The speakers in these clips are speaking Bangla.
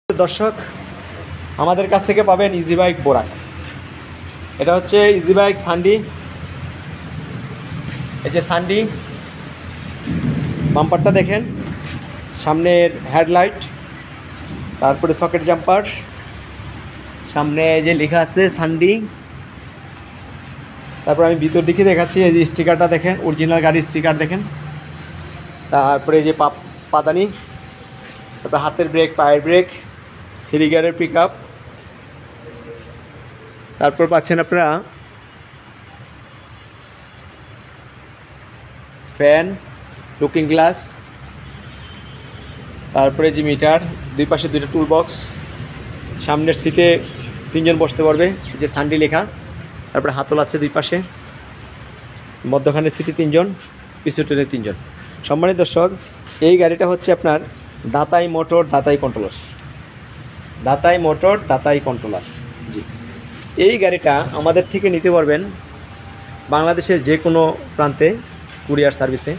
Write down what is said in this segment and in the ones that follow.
দর্শক আমাদের কাছ থেকে পাবেন ইজি বাইক বোরাক। এটা হচ্ছে ইজি বাইক সান্ডি। এই যে সান্ডি বাম্পারটা দেখেন, সামনের হেডলাইট, তারপরে সকেট জাম্পার, সামনে যে লেখা আছে সান্ডি। তারপর আমি ভিতর দিকে দেখাচ্ছি, এই যে স্টিকারটা দেখেন, অরিজিনাল গাড়ির স্টিকার দেখেন। তারপরে এই যে পাদানি, তারপর হাতের ব্রেক, পায়ের ব্রেক, 3 গিয়ারের পিক আপ। তারপর পাচ্ছেন আপনারা ফ্যান, লুকিং গ্লাস, তারপরে যে মিটার, দুই পাশে 2টা টুল বক্স, সামনের সিটে 3 জন বসতে পারবে, যে সান্ডি লেখা। তারপরে হাতল আছে দুই পাশে, মধ্যখানের সিটে 3 জন, পিছনে 3 জন। সম্মানিত দর্শক, এই গাড়িটা হচ্ছে আপনার দাতাই মোটর, দাতাই কন্ট্রোলার, দাতাই মোটর, দাতাই কন্ট্রোলার। জি, এই গাড়িটা আমাদের থেকে নিতে পারবেন বাংলাদেশের যে কোনো প্রান্তে কুরিয়ার সার্ভিসে।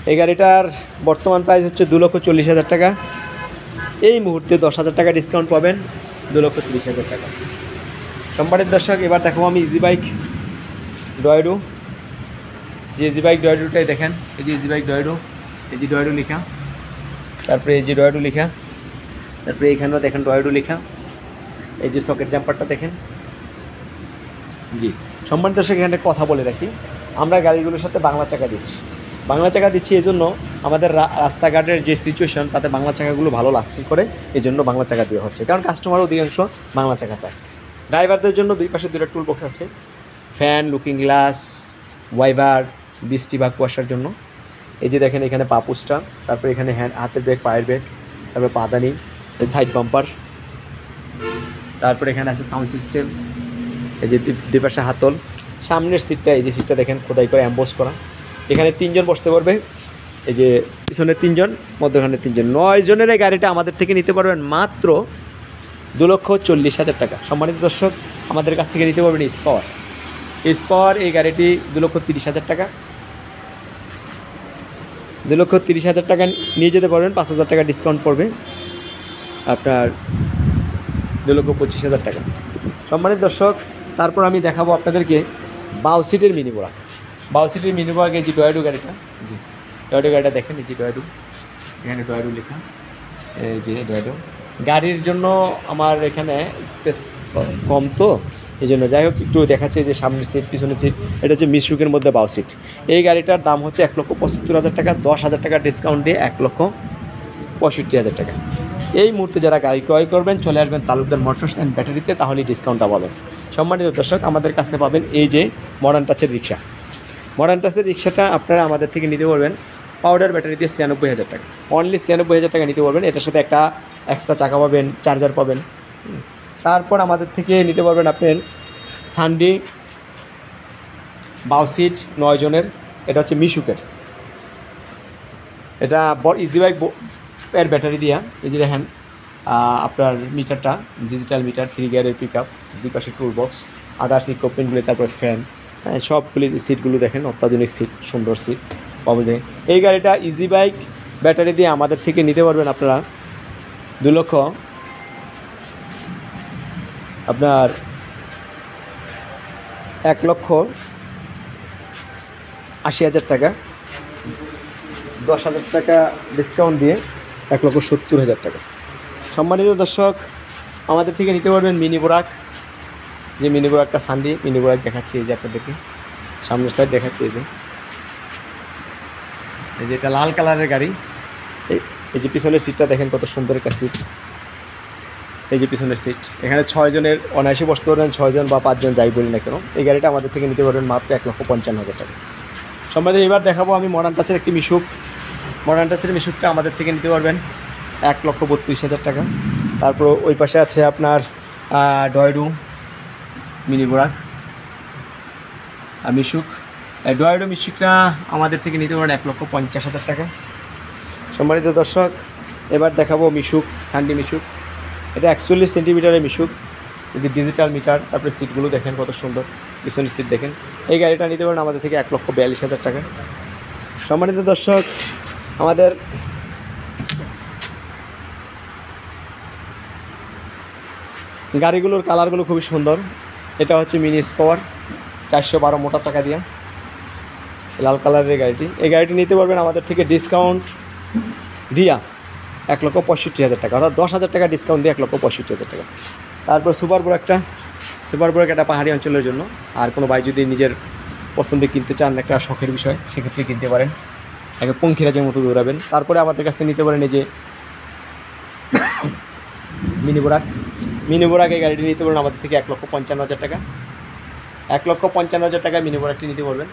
এই গাড়িটার বর্তমান প্রাইস হচ্ছে 2,40,000 টাকা। এই মুহূর্তে 10,000 টাকা ডিসকাউন্ট পাবেন, 2,30,000 টাকা। সম্মানিত দর্শক, এবার দেখাবো আমি ইজি বাইক ডয়েডো। যে ইজি বাইক ডয়েডোটাই দেখেন, এই যে ইজি বাইক ডয়েডো, এই যে ডয়েডো লেখা, তারপরে এই যে ডয়েডো লেখা, তারপরে এইখানেও দেখেন ডয়েডো লেখা। এই যে সকেট জাম্পারটা দেখেন। জি, সম্মানিত দর্শক, এখানে কথা বলে রাখি, আমরা গাড়িগুলোর সাথে বাংলা চাকা দিচ্ছি। বাংলা চাকা দিচ্ছি এই জন্য আমাদের রাস্তাঘাটের যে সিচুয়েশন, তাতে বাংলা চাকাগুলো ভালো লাস্টিং করে, এই জন্য বাংলা চাকা দেওয়া হচ্ছে, কারণ কাস্টমার অধিকাংশ বাংলা চাকা চায়। ড্রাইভারদের জন্য দুই পাশে 2টা টুল বক্স আছে, ফ্যান, লুকিং গ্লাস, ওয়াইবার, বৃষ্টি বা কুয়াশার জন্য। এই যে দেখেন এখানে পাপুসটা, তারপরে এখানে হাতের ব্রেক, পায়ের ব্রেক, তারপরে পাদানি, সাইড বাম্পার, তারপরে এখানে আছে সাউন্ড সিস্টেম, এই যে দুই পাশে হাতল। সামনের সিটটা, এই যে সিটটা দেখেন খোদাই করে অ্যাম্বোস করা। এখানে 3 জন বসতে পারবে, এই যে পিছনে 3 জন, মধ্যখানে 3 জন। 9 জনের এই গাড়িটা আমাদের থেকে নিতে পারবেন মাত্র 2,40,000 টাকা। সম্মানিত দর্শক, আমাদের কাছ থেকে নিতে পারবেন স্পাওয়ার। স্পাওয়ার এই গাড়িটি 2,30,000 টাকা। 2,30,000 টাকা নিয়ে যেতে পারবেন, 5,000 টাকা ডিসকাউন্ট পড়বে, আপনার 2,25,000 টাকা। সম্মানিত দর্শক, তারপর আমি দেখাবো আপনাদেরকে বাউ সিটের মিনি বোরাক। বাউ সিটের মিনি বোরাক, এই যে ডয়েডো গাড়িটা, জি ডয়েডো গাড়িটা দেখেন, এই যে ডয়েডো, এখানে ডয়েডো লেখা, এই যে ডয়েডো। গাড়ির জন্য আমার এখানে স্পেস কম, তো এই জন্য যাই হোক একটু দেখাচ্ছে যে সামনের সিট, পিছনের সিট। এটা হচ্ছে মিশুকের মধ্যে বাউ সিট। এই গাড়িটার দাম হচ্ছে 1,75,000 টাকা। 10,000 টাকা ডিসকাউন্ট দিয়ে 1,65,000 টাকা। এই মুহূর্তে যারা গাড়ি ক্রয় করবেন, চলে আসবেন তালুকদার মোটরস অ্যান্ড ব্যাটারিতে, তাহলেই ডিসকাউন্টটা পাবেন। সম্মানিত দর্শক, আমাদের কাছে পাবেন এই যে মডার্ন টাচের রিক্সা। মডার্ন টাচের রিক্সাটা আপনারা আমাদের থেকে নিতে পারবেন পাউডার ব্যাটারি দিয়ে 96,000 টাকা। অনলি 96,000 টাকা নিতে পারবেন। এটার সাথে একটা এক্সট্রা চাকা পাবেন, চার্জার পাবেন। তারপর আমাদের থেকে নিতে পারবেন আপনার সান্ডি বাউ সিট 9 জনের। এটা হচ্ছে মিশুকের, এটা ইজি বাইক এর ব্যাটারি দিয়া। এই যে দেখেন আপনার মিটারটা ডিজিটাল মিটার, 3 গিয়ারের পিক আপ, দুই পাশে টুল বক্স, আদার্স ইকুইপমেন্টগুলো, তারপর ফ্যান, সবগুলি সিটগুলো দেখেন, অত্যাধুনিক সিট, সুন্দর সিট পাবেন। এই গাড়িটা ইজি বাইক ব্যাটারি দিয়ে আমাদের থেকে নিতে পারবেন আপনারা 1,80,000 টাকা। 10,000 টাকা ডিসকাউন্ট দিয়ে 1,70,000 টাকা। সম্মানিত দর্শক, আমাদের থেকে নিতে পারবেন মিনি বোরাক। যে মিনি বোরাকটা সান্ডি মিনি বোরাক দেখাচ্ছি, এই যে আপনাদেরকে সামনের সাইড দেখাচ্ছি। এই যে এটা লাল কালারের গাড়ি। এই যে পিছনের সিটটা দেখেন, কত সুন্দর একটা সিট। এই যে পিছনের সিট, এখানে 6 জনের অনায়াসে বসতে পারবেন, 6 জন বা 5 জন যাই বলি না কেন। এই গাড়িটা আমাদের থেকে নিতে পারবেন মাত্র 1,55,000 টাকা। সম্মানিত, এবার দেখাবো আমি মডার্ন টাচের একটি মিশুক। মডার্ন টাচের মিশুকটা আমাদের থেকে নিতে পারবেন 1,32,000 টাকা। তারপর ওই পাশে আছে আপনার ডয়েডো মিনি বোরাক মিশুক। ডয়েডো মিশুকটা আমাদের থেকে নিতে পারেন 1,50,000 টাকা। সম্মানিত দর্শক, এবার দেখাবো মিশুক সান্ডি মিশুক। এটা 41 সেন্টিমিটারের মিশুক, যদি ডিজিটাল মিটার। তারপরে সিটগুলো দেখেন কত সুন্দর, পিছনের সিট দেখেন। এই গাড়িটা নিতে পারেন আমাদের থেকে 1,42,000 টাকা। সম্মানিত দর্শক, আমাদের গাড়িগুলোর কালারগুলো খুবই সুন্দর। এটা হচ্ছে মিনি স্পাওয়ার 412 মোটা চাকা দিয়ে লাল কালারের গাড়িটি। এই গাড়িটি নিতে পারবেন আমাদের থেকে ডিসকাউন্ট দিয়া 1,65,000 টাকা, অর্থাৎ 10,000 টাকা ডিসকাউন্ট দিয়ে 1,65,000 টাকা। তারপর সুপার ব্রেক একটা পাহাড়ি অঞ্চলের জন্য। আর কোনো ভাই যদি নিজের পছন্দে কিনতে চান, একটা শখের বিষয়, সেক্ষেত্রে কিনতে পারেন, একে পঙ্খিরাজের মতো দৌড়াবেন। তারপরে আমাদের কাছ থেকে নিতে পারেন এই যে মিনি বোরাক এই গাড়িটি নিতে পারেন আমাদের থেকে 1,55,000 টাকা। 1,55,000 টাকায় মিনি বোরাকটি নিতে পারবেন।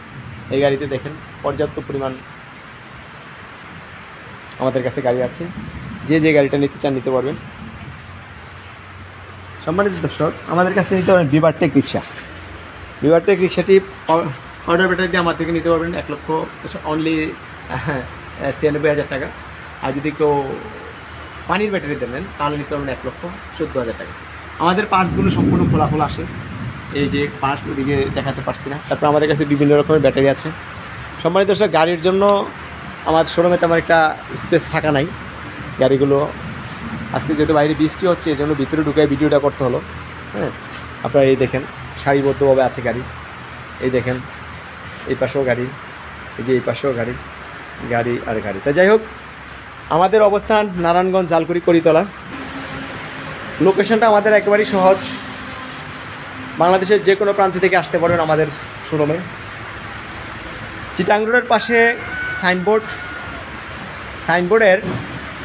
এই গাড়িতে দেখেন পর্যাপ্ত পরিমাণ আমাদের কাছে গাড়ি আছে, যে গাড়িটা নিতে চান নিতে পারবেন। সম্মানিত দর্শক, আমাদের কাছ থেকে নিতে পারবেন বিভারটেক রিক্সাটি অর্ডার ব্যাটারি দিয়ে আমার থেকে নিতে পারবেন 1,00,000 অনলি 96,000 টাকা। আর যদি কেউ পানির ব্যাটারি দেবেন তাহলে নিতে পারবেন 1,14,000 টাকা। আমাদের পার্টসগুলো সম্পূর্ণ খোলা আসে। এই যে পার্টস ওদিকে দেখাতে পারছি না। তারপর আমাদের কাছে বিভিন্ন রকমের ব্যাটারি আছে। সম্মানিত দর্শক, গাড়ির জন্য আমার শোরুমে তেমন একটা স্পেস ফাঁকা নাই। গাড়িগুলো আজকে যেহেতু বাইরে বৃষ্টি হচ্ছে, এই জন্য ভিতরে ঢুকে ভিডিওটা করতে হলো। হ্যাঁ, আপনারা এই দেখেন সারিবদ্ধভাবে আছে গাড়ি। এই দেখেন এই পাশেও গাড়ি, এই যে এই পাশেও গাড়ি আর গাড়ি। তা যাই হোক, আমাদের অবস্থান নারায়ণগঞ্জ জালকুড়ি করিতলা। লোকেশনটা আমাদের একেবারেই সহজ। বাংলাদেশের যে কোনো প্রান্ত থেকে আসতে পারবেন আমাদের শোরুমে। চিটাং রোডের পাশে সাইনবোর্ডের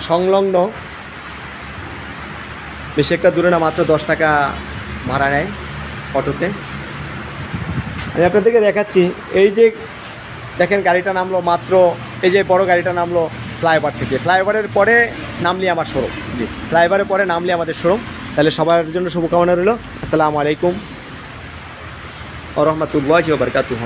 সংলগ্ন, বেশি একটা দূরে না, মাত্র 10 টাকা ভাড়া নেয় অটোতে। আমি আপনাদেরকে দেখাচ্ছি। এই যে দেখেন গাড়িটা নামলো মাত্র, এই যে বড় গাড়িটা নামলো ফ্লাইওভার থেকে। ফ্লাইওভারের পরে নামলি আমার শোরুম। জি, ফ্লাইওভারের পরে নামলি আমাদের শোরুম। তাহলে সবার জন্য শুভকামনা রইল। আসসালামু আলাইকুম ওয়া রাহমাতুল্লাহি ওয়া বারাকাতুহু।